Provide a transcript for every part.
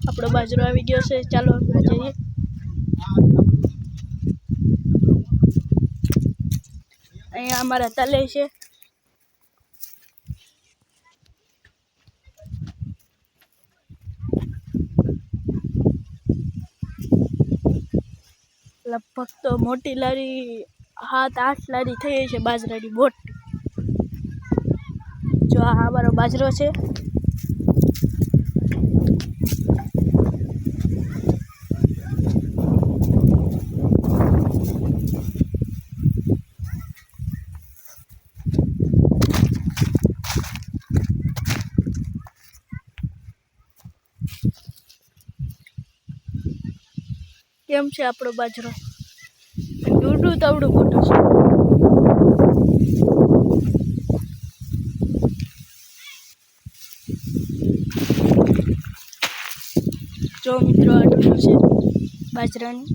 આપણો બાજરો આવી ગયો છે, ચાલો આપણે જઈએ। અહીંયા અમારા તલે છે, લગભગ તો મોટી લારી 7-8 લારી થઈ છે બાજરાની બોટ। જો આ અમારો બાજરો છે, કેમ છે આપણો બાજરો? ડૂડું તવડું મોટું છે। જો મિત્રો આ ડૂડું છે બાજરાનું।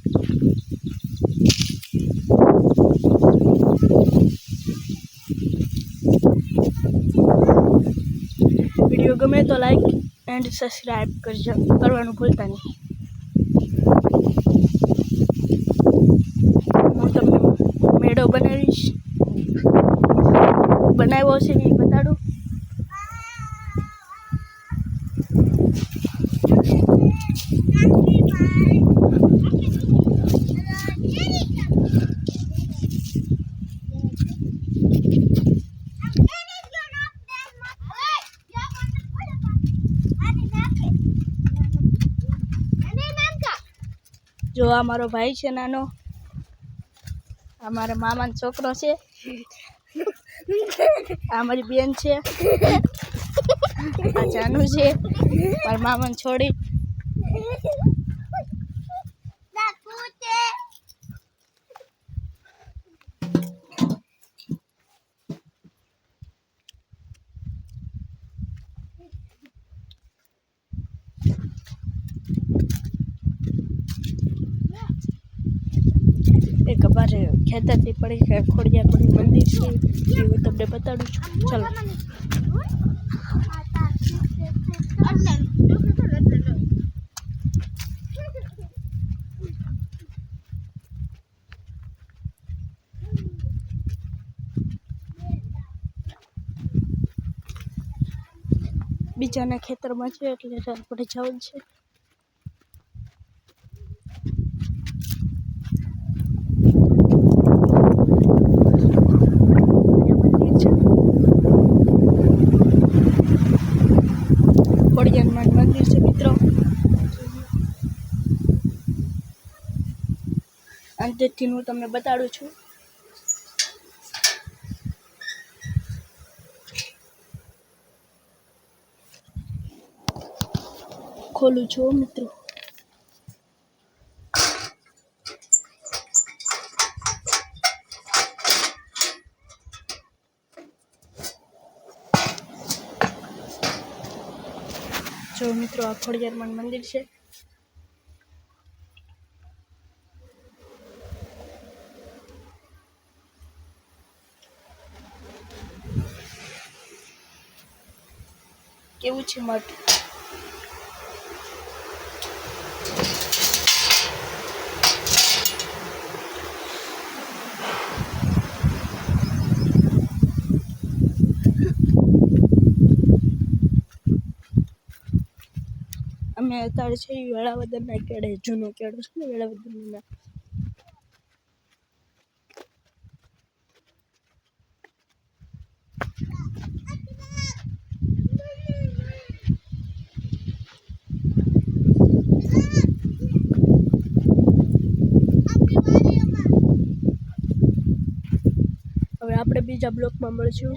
વિડીયો ગમે તો લાઈક એન્ડ સબસ્ક્રાઈબ કરવાનું ભૂલતા નહીં। હું તમને મેળો બનાવ્યો છે એ બતાડું। જો આ મારો ભાઈ છે નાનો, આ મારા મામાનો છોકરો છે, આ મારી બેન છે, આ જાનુ છે મારા મામાને છોડી। એક અમારે ખેતરથી પડી ખોડિયારનું મંદિર છે, એ હું તમને બતાડું છું, ચાલો। બીજાના ખેતરમાં છે એટલે આપણે જવું છે। ખોડિયારમાં મંદિર છે મિત્રો, અંતેથી હું તમને બતાડું છું। ખોલું છું મિત્રો, જો મિત્રો આ ખોડિયારમાં મંદિર છે। કેવું છે માટી? અમે અત્યારે છે વેળાવદરના કેળે, જૂનો કેળો છે ને વેળાવદરના, હવે આપણે બીજા બ્લોકમાં મળશું।